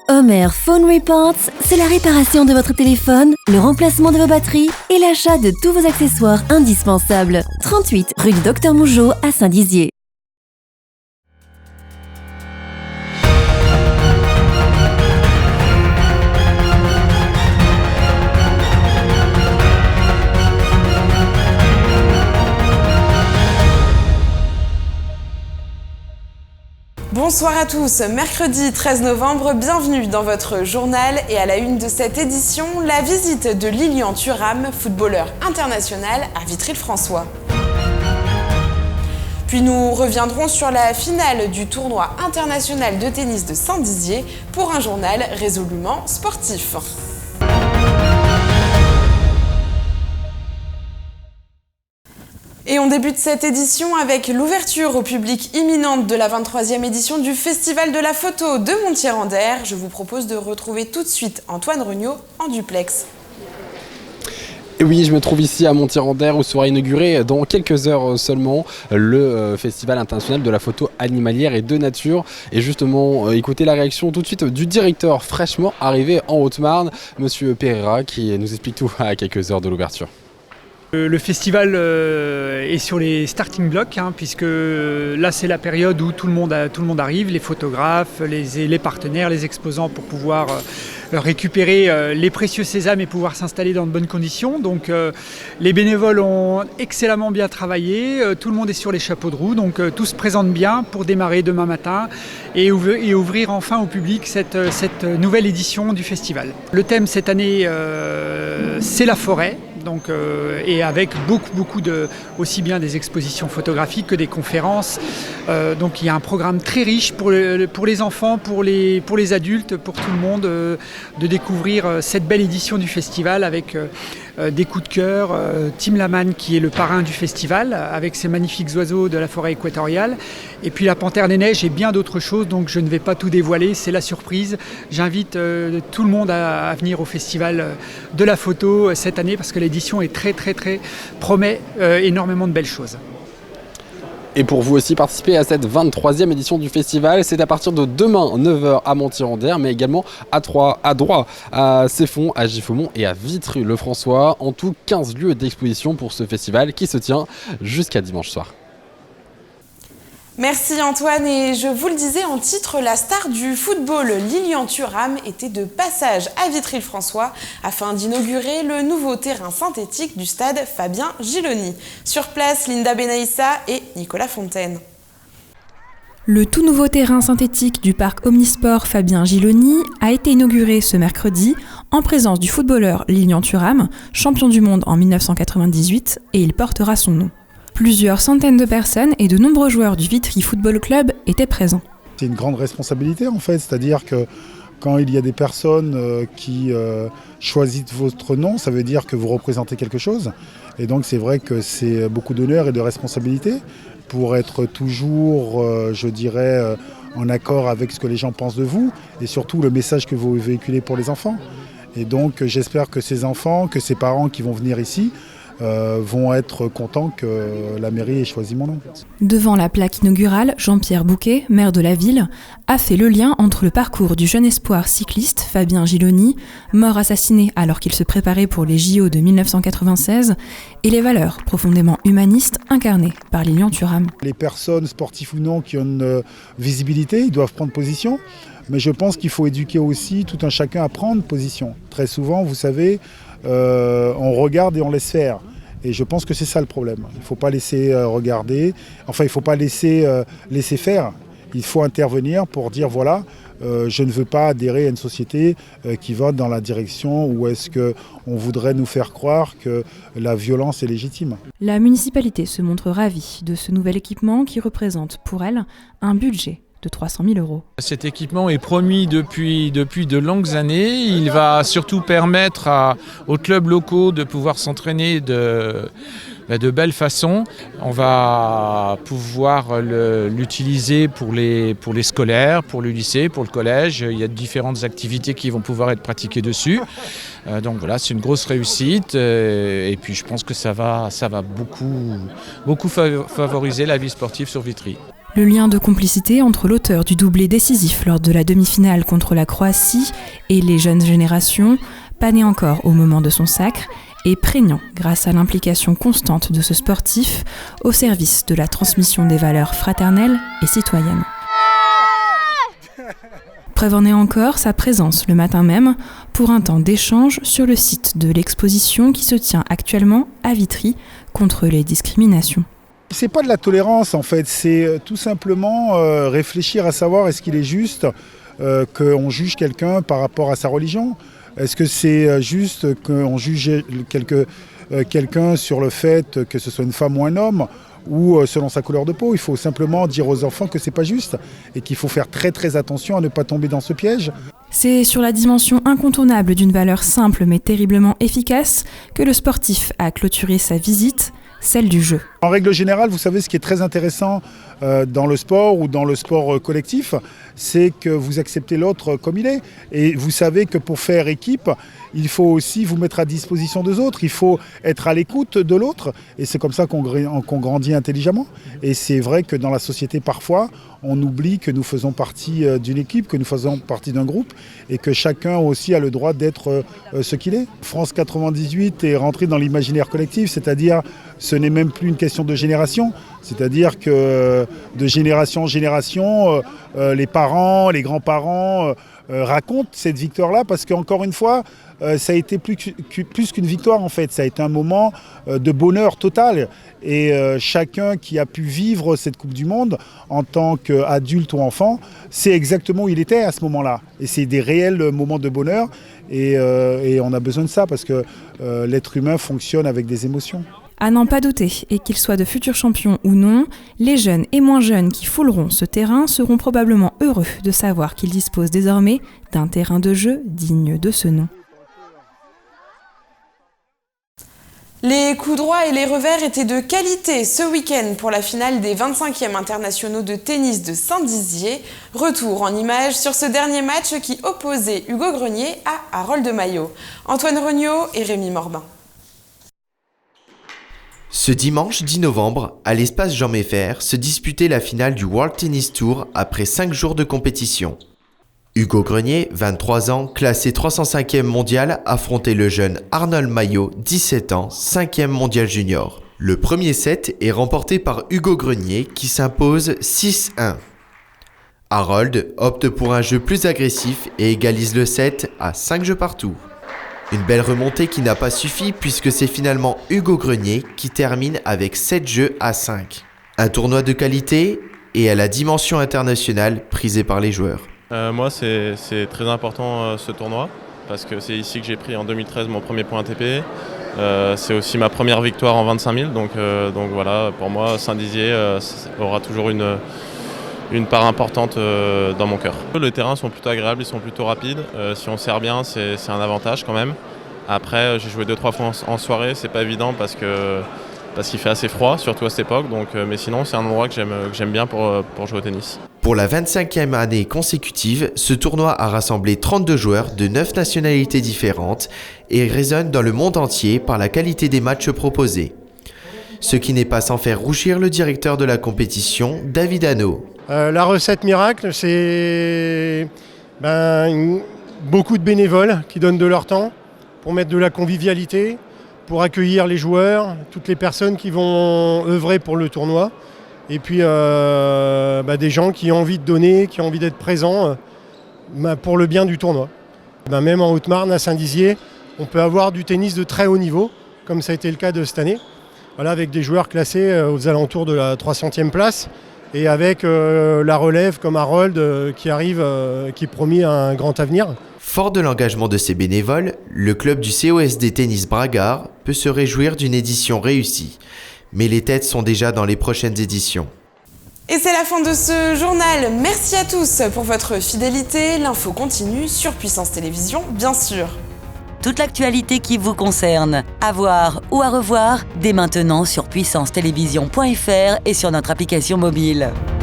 Homer Phone Reports, c'est la réparation de votre téléphone, le remplacement de vos batteries et l'achat de tous vos accessoires indispensables. 38 rue du Docteur Mougeot à Saint-Dizier. Bonsoir à tous, mercredi 13 novembre, bienvenue dans votre journal et à la une de cette édition, la visite de Lilian Thuram, footballeur international à Vitry-le-François. Puis nous reviendrons sur la finale du tournoi international de tennis de Saint-Dizier pour un journal résolument sportif. Et on débute cette édition avec l'ouverture au public imminente de la 23e édition du Festival de la photo de Montier-en-Der. Je vous propose de retrouver tout de suite Antoine Regnault en duplex. Et oui, je me trouve ici à Montier-en-Der où sera inauguré dans quelques heures seulement le Festival international de la photo animalière et de nature. Et justement, écoutez la réaction tout de suite du directeur fraîchement arrivé en Haute-Marne, Monsieur Pereira, qui nous explique tout à quelques heures de l'ouverture. Le festival est sur les starting blocks, puisque là c'est la période où tout le monde arrive, les photographes, les partenaires, les exposants pour pouvoir récupérer les précieux sésames et pouvoir s'installer dans de bonnes conditions. Donc les bénévoles ont excellemment bien travaillé, tout le monde est sur les chapeaux de roue, donc tout se présente bien pour démarrer demain matin et ouvrir enfin au public cette nouvelle édition du festival. Le thème cette année c'est la forêt. Donc, et avec beaucoup aussi bien des expositions photographiques que des conférences. Donc il y a un programme très riche pour les enfants, pour les adultes, pour tout le monde, de découvrir cette belle édition du festival avec des coups de cœur. Tim Laman qui est le parrain du festival avec ses magnifiques oiseaux de la forêt équatoriale. Et puis la Panthère des Neiges et bien d'autres choses, donc je ne vais pas tout dévoiler, c'est la surprise. J'invite tout le monde à venir au festival de la photo cette année parce que l'édition est très promet énormément de belles choses. Et pour vous aussi participer à cette 23e édition du festival, c'est à partir de demain 9h à Montier-en-Der, mais également à Troyes, à Ceffonds, à Giffaumont et à Vitry-le-François. En tout, 15 lieux d'exposition pour ce festival qui se tient jusqu'à dimanche soir. Merci Antoine, et je vous le disais en titre, la star du football Lilian Thuram était de passage à Vitry-le-François afin d'inaugurer le nouveau terrain synthétique du stade Fabien Giloni. Sur place, Linda Benaïssa et Nicolas Fontaine. Le tout nouveau terrain synthétique du parc Omnisport Fabien Giloni a été inauguré ce mercredi en présence du footballeur Lilian Thuram, champion du monde en 1998, et il portera son nom. Plusieurs centaines de personnes et de nombreux joueurs du Vitry Football Club étaient présents. C'est une grande responsabilité en fait, c'est-à-dire que quand il y a des personnes qui choisissent votre nom, ça veut dire que vous représentez quelque chose. Et donc c'est vrai que c'est beaucoup d'honneur et de responsabilité pour être toujours, en accord avec ce que les gens pensent de vous et surtout le message que vous véhiculez pour les enfants. Et donc j'espère que ces enfants, que ces parents qui vont venir ici, vont être contents que la mairie ait choisi mon nom. Devant la plaque inaugurale, Jean-Pierre Bouquet, maire de la ville, a fait le lien entre le parcours du jeune espoir cycliste Fabien Giloni, mort assassiné alors qu'il se préparait pour les JO de 1996, et les valeurs profondément humanistes incarnées par Lilian Thuram. Les personnes, sportives ou non, qui ont une visibilité, ils doivent prendre position. Mais je pense qu'il faut éduquer aussi tout un chacun à prendre position. Très souvent, vous savez, on regarde et on laisse faire. Et je pense que c'est ça le problème. Il ne faut pas laisser regarder, il ne faut pas laisser faire. Il faut intervenir pour dire voilà, je ne veux pas adhérer à une société qui va dans la direction où est-ce qu'on voudrait nous faire croire que la violence est légitime. La municipalité se montre ravie de ce nouvel équipement qui représente pour elle un budget de 300 000 €. Cet équipement est promis depuis de longues années. Il va surtout permettre aux clubs locaux de pouvoir s'entraîner de belle façon. On va pouvoir l'utiliser pour les scolaires, pour le lycée, pour le collège. Il y a différentes activités qui vont pouvoir être pratiquées dessus. Donc voilà, c'est une grosse réussite. Et puis je pense que ça va beaucoup favoriser la vie sportive sur Vitry. Le lien de complicité entre l'auteur du doublé décisif lors de la demi-finale contre la Croatie et les jeunes générations, pas né encore au moment de son sacre, est prégnant grâce à l'implication constante de ce sportif au service de la transmission des valeurs fraternelles et citoyennes. Preuve en est encore sa présence le matin même pour un temps d'échange sur le site de l'exposition qui se tient actuellement à Vitry contre les discriminations. C'est pas de la tolérance en fait, c'est tout simplement réfléchir à savoir est-ce qu'il est juste qu'on juge quelqu'un par rapport à sa religion ? Est-ce que c'est juste qu'on juge quelqu'un sur le fait que ce soit une femme ou un homme ou selon sa couleur de peau? Il faut simplement dire aux enfants que c'est pas juste et qu'il faut faire très très attention à ne pas tomber dans ce piège. C'est sur la dimension incontournable d'une valeur simple mais terriblement efficace que le sportif a clôturé sa visite, celle du jeu. En règle générale, vous savez, ce qui est très intéressant dans le sport ou dans le sport collectif, c'est que vous acceptez l'autre comme il est. Et vous savez que pour faire équipe, il faut aussi vous mettre à disposition des autres. Il faut être à l'écoute de l'autre. Et c'est comme ça qu'on grandit intelligemment. Et c'est vrai que dans la société, parfois, on oublie que nous faisons partie d'une équipe, que nous faisons partie d'un groupe et que chacun aussi a le droit d'être ce qu'il est. France 98 est rentré dans l'imaginaire collectif, c'est-à-dire ce n'est même plus une question de génération. C'est-à-dire que de génération en génération, les parents, les grands-parents racontent cette victoire-là parce qu'encore une fois, ça a été plus qu'une victoire en fait. Ça a été un moment de bonheur total. Et chacun qui a pu vivre cette Coupe du Monde en tant qu'adulte ou enfant, sait exactement où il était à ce moment-là. Et c'est des réels moments de bonheur. Et on a besoin de ça parce que l'être humain fonctionne avec des émotions. À n'en pas douter, et qu'ils soient de futurs champions ou non, les jeunes et moins jeunes qui fouleront ce terrain seront probablement heureux de savoir qu'ils disposent désormais d'un terrain de jeu digne de ce nom. Les coups droits et les revers étaient de qualité ce week-end pour la finale des 25e internationaux de tennis de Saint-Dizier. Retour en images sur ce dernier match qui opposait Hugo Grenier à Harold Maillot. Antoine Regnault et Rémi Morbin. Ce dimanche 10 novembre, à l'espace Jean Meffert, se disputait la finale du World Tennis Tour après 5 jours de compétition. Hugo Grenier, 23 ans, classé 305e mondial, affrontait le jeune Arnold Maillot, 17 ans, 5e mondial junior. Le premier set est remporté par Hugo Grenier qui s'impose 6-1. Harold opte pour un jeu plus agressif et égalise le set à 5 jeux partout. Une belle remontée qui n'a pas suffi puisque c'est finalement Hugo Grenier qui termine avec 7 jeux à 5. Un tournoi de qualité et à la dimension internationale prisée par les joueurs. Moi c'est très important ce tournoi parce que c'est ici que j'ai pris en 2013 mon premier point ATP. C'est aussi ma première victoire en 25 000 donc voilà, pour moi Saint-Dizier aura toujours une part importante dans mon cœur. Les terrains sont plutôt agréables, ils sont plutôt rapides. Si on sert bien, c'est un avantage quand même. Après, j'ai joué 2-3 fois en soirée, c'est pas évident parce qu'il fait assez froid, surtout à cette époque. Mais sinon, c'est un endroit que j'aime bien pour jouer au tennis. Pour la 25e année consécutive, ce tournoi a rassemblé 32 joueurs de 9 nationalités différentes et résonne dans le monde entier par la qualité des matchs proposés. Ce qui n'est pas sans faire rougir le directeur de la compétition, David Hano. La recette miracle, c'est beaucoup de bénévoles qui donnent de leur temps pour mettre de la convivialité, pour accueillir les joueurs, toutes les personnes qui vont œuvrer pour le tournoi. Et puis des gens qui ont envie de donner, qui ont envie d'être présents pour le bien du tournoi. Même en Haute-Marne, à Saint-Dizier, on peut avoir du tennis de très haut niveau, comme ça a été le cas de cette année. Voilà, avec des joueurs classés aux alentours de la 300e place. Et avec la relève comme Harold qui arrive, qui promet un grand avenir. Fort de l'engagement de ses bénévoles, le club du COSD Tennis Bragard peut se réjouir d'une édition réussie. Mais les têtes sont déjà dans les prochaines éditions. Et c'est la fin de ce journal. Merci à tous pour votre fidélité. L'info continue sur Puissance Télévisions, bien sûr. Toute l'actualité qui vous concerne, à voir ou à revoir, dès maintenant sur puissancetélévision.fr et sur notre application mobile.